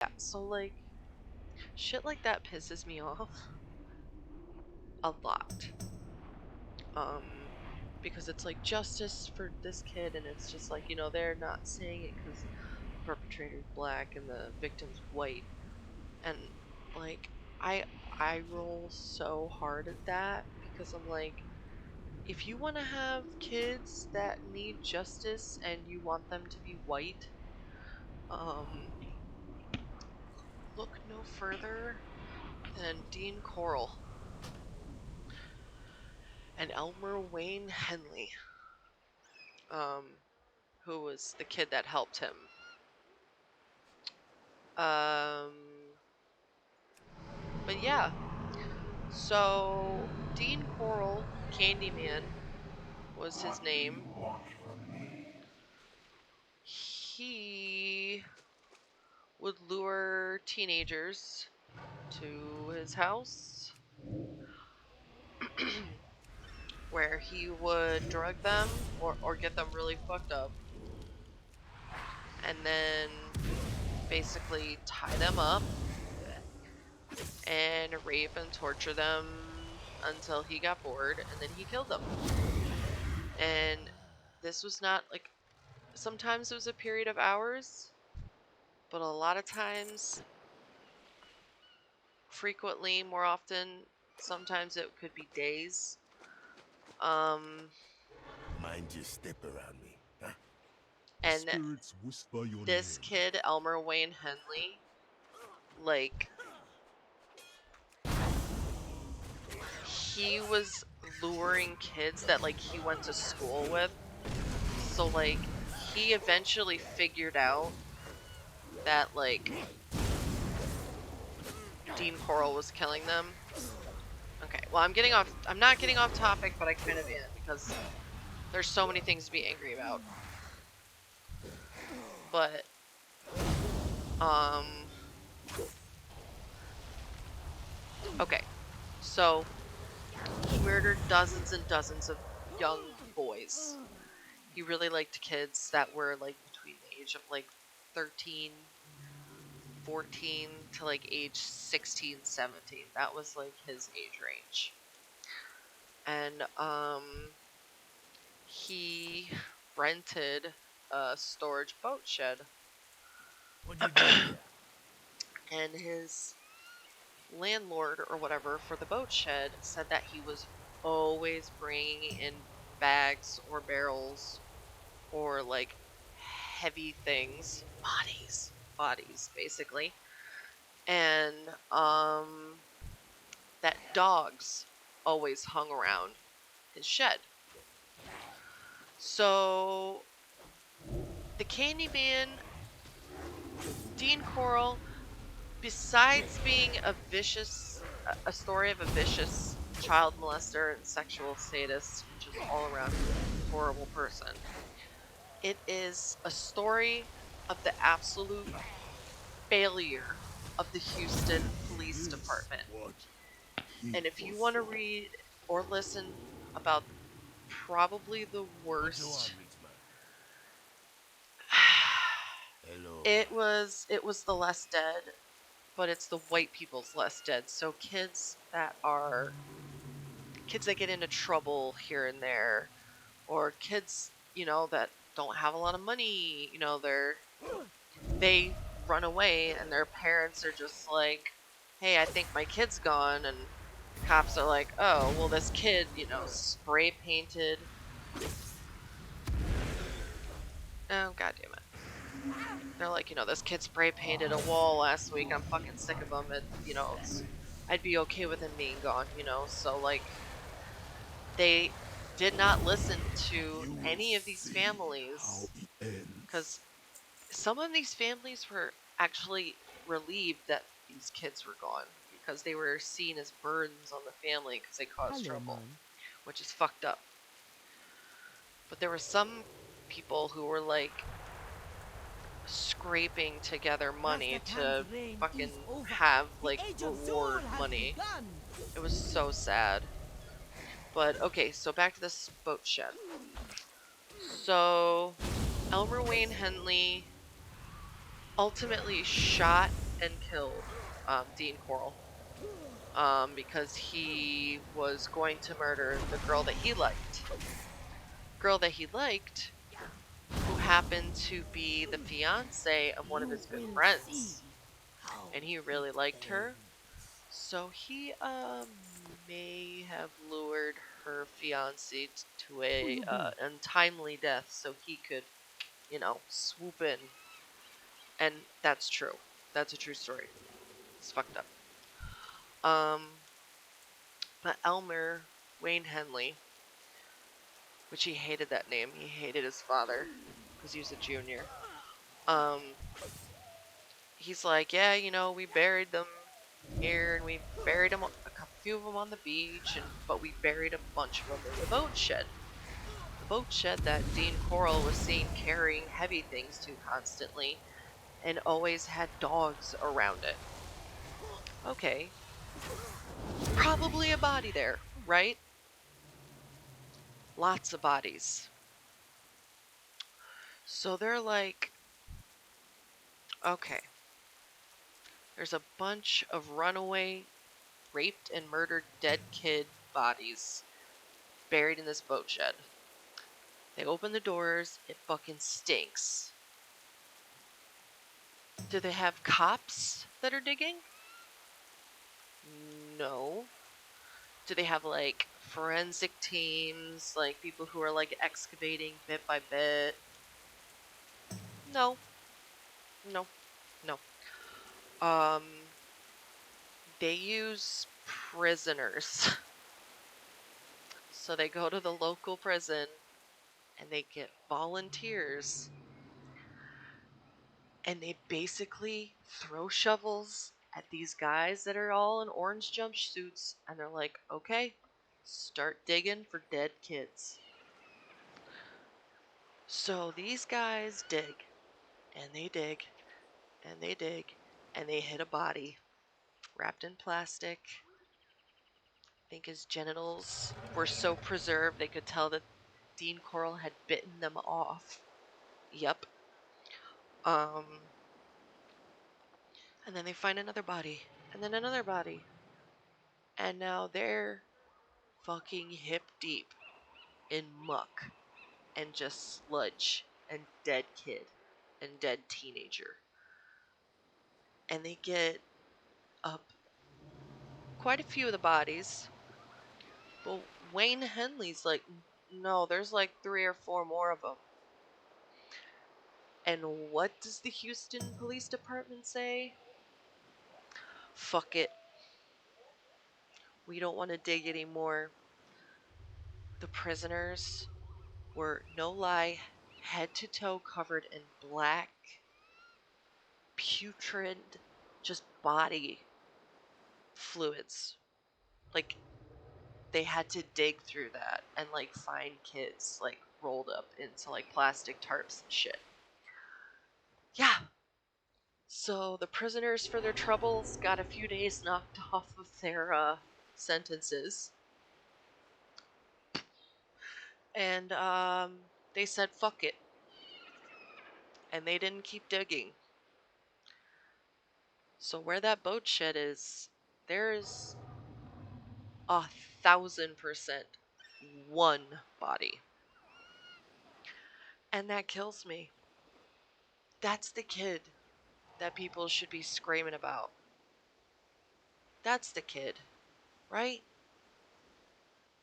Yeah, so like shit like that pisses me off a lot. Um because it's like justice for this kid and it's just like, they're not saying it cuz the perpetrator's black and the victim's white. And like I I roll so hard at that because I'm like, if you want to have kids that need justice and you want them to be white, um look no further than Dean Corll and Elmer Wayne Henley, um, who was the kid that helped him. Um, but yeah, so Dean Corll, Candyman was his name. He would lure teenagers to his house where he would drug them or get them really fucked up and then basically tie them up and rape and torture them until he got bored and then he killed them. And this was not like, sometimes it was a period of hours, but a lot of times, frequently, more often, sometimes it could be days. Um, Mind your step around me, huh? and Spirits whisper your this name. kid, Elmer Wayne Henley, like, he was luring kids that like he went to school with. So like he eventually figured out that like Dean Corll was killing them. Okay, well I'm not getting off topic, but I kind of am because there's so many things to be angry about. But um okay. So he murdered dozens and dozens of young boys. He really liked kids that were like between the age of like 13, 14 to like age 16, 17. That was like his age range. And he rented a storage boat shed. What you doing here? And his landlord or whatever for the boat shed said that he was always bringing in bags or barrels or like heavy things, bodies basically. And that dogs always hung around his shed. So the Candyman, Dean Corll, besides being a story of a vicious child molester and sexual sadist, just all around horrible person, it is a story of the absolute failure of the Houston Police This Department. what And if you people want to say. read or listen about probably the What you want, worst, rich man? Hello. it was the Less Dead, but it's the white people's Less Dead. So kids that get into trouble here and there, or kids, that don't have a lot of money, they run away and their parents are just like, hey, I think my kid's gone. And the cops are like, oh, well, this kid, spray painted. Oh, god damn it. They're like, this kid spray painted a wall last week. I'm fucking sick of them. And, I'd be okay with him being gone, So, like, they did not listen to You will any of these see how families it ends. because some of these families were actually relieved that these kids were gone because they were seen as burdens on the family because they caused Hello, trouble, Mom. which is fucked up. But there were some people who were like scraping together money Master to Khan's reign fucking is over. have The like Age of reward Zorn has money. begun. It was so sad. But okay, so back to this boat shed. So Elmer Wayne Henley ultimately shot and killed Dean Corll because he was going to murder the girl that he liked. Girl that he liked, who happened to be the fiance of one of You his good will see friends, how and he it really liked her. ends. So he may have lured her fiance to Who a you be? untimely death so he could, swoop in. And that's true. That's a true story. It's fucked up. Um, but Elmer Wayne Henley, which he hated that name. He hated his father because he was a junior. Um, he's like, yeah, we buried them here, and we buried them, few of them on the beach, but we buried a bunch of them in the boat shed. The boat shed that Dean Corll was seen carrying heavy things to constantly, and always had dogs around it. Okay, probably a body there, right? Lots of bodies. So they're like, okay, there's a bunch of runaway, raped, and murdered dead kid bodies buried in this boat shed. They open the doors, it fucking stinks. Do they have cops that are digging? No. Do they have like forensic teams, like people who are like excavating bit by bit? No. No. No. Um they use prisoners. So they go to the local prison and they get volunteers, and they basically throw shovels at these guys that are all in orange jumpsuits, and they're like, okay, start digging for dead kids. So these guys dig, and they dig, and they dig, and they hit a body wrapped in plastic. I think his genitals were so preserved they could tell that Dean Corll had bitten them off. Yep. Um, and then they find another body, and then another body, and now they're fucking hip deep in muck and just sludge and dead kid and dead teenager. And they get up quite a few of the bodies, but Wayne Henley's like, no, there's like 3 or 4 more of them. And what does the Houston Police Department say? Fuck it. We don't want to dig anymore. The prisoners were, no lie, head to toe covered in black, putrid, just body fluids. Like, they had to dig through that and like find kids like rolled up into like plastic tarps and shit. Yeah. So the prisoners, for their troubles, got a few days knocked off of their sentences, and they said fuck it, and they didn't keep digging. So where that boat shed is, there's 1,000% one body, and that kills me. That's the kid that people should be screaming about. That's the kid, right?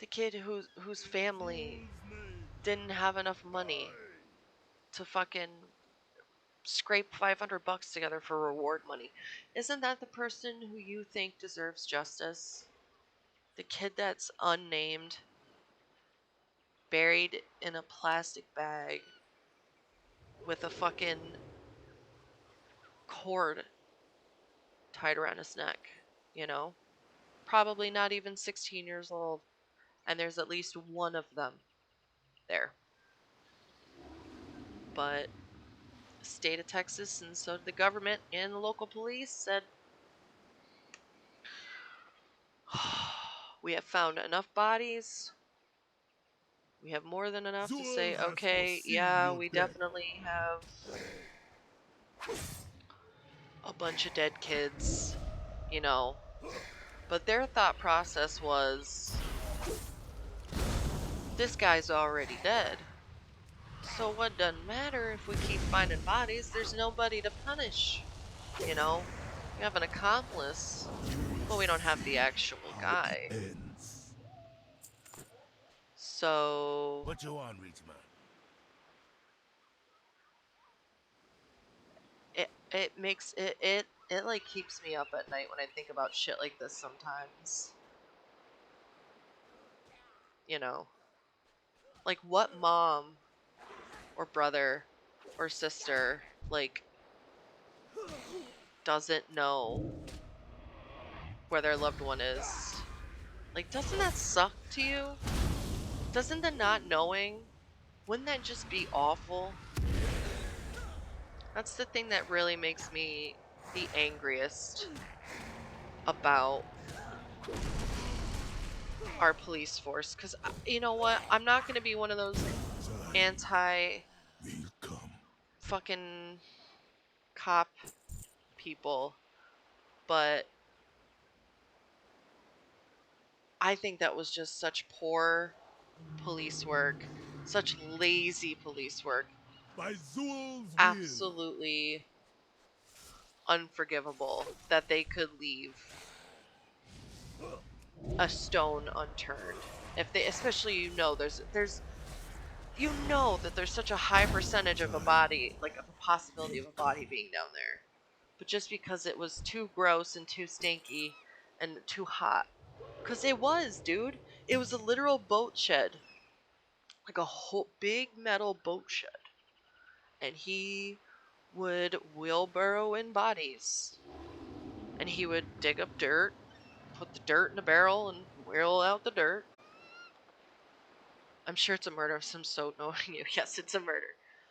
The kid whose family didn't have enough money to fucking scrape $500 together for reward money. Isn't that the person who you think deserves justice? The kid that's unnamed, buried in a plastic bag with a fucking cord tied around his neck, you know? Probably not even 16 years old, and there's at least one of them there. But the state of Texas, and so did the government and the local police, said, we have found enough bodies. We have more than enough The to world say, has okay, foreseen yeah, your we death. definitely have a bunch of dead kids, you know. But their thought process was, this guy's already dead. So what doesn't matter if we keep finding bodies, there's nobody to punish, you know? We have an accomplice, but we don't have the actual How it guy. ends. So What you want, rich man? it makes it like keeps me up at night when I think about shit like this sometimes. You know, like what mom or brother or sister like doesn't know where their loved one is? Like, doesn't that suck to you? Doesn't the not knowing, wouldn't that just be awful? That's the thing that really makes me the angriest about our police force. Because, you know what? I'm not going to be one of those Time anti will come. fucking cop people, but I think that was just such poor police work, such lazy police work. By Zul's will. Absolutely unforgivable that they could leave a stone unturned. If they, especially, there's you know that there's such a high percentage of a Time body, like of a possibility will of a body come. being down there. But just because it was too gross and too stinky and too hot. Because it was, dude. It was a literal boat shed. Like a whole big metal boat shed. And he would wheelbarrow in bodies. And he would dig up dirt, put the dirt in a barrel, and wheel out the dirt. I'm sure it's a murder of some sort, knowing you. Yes, it's a murder.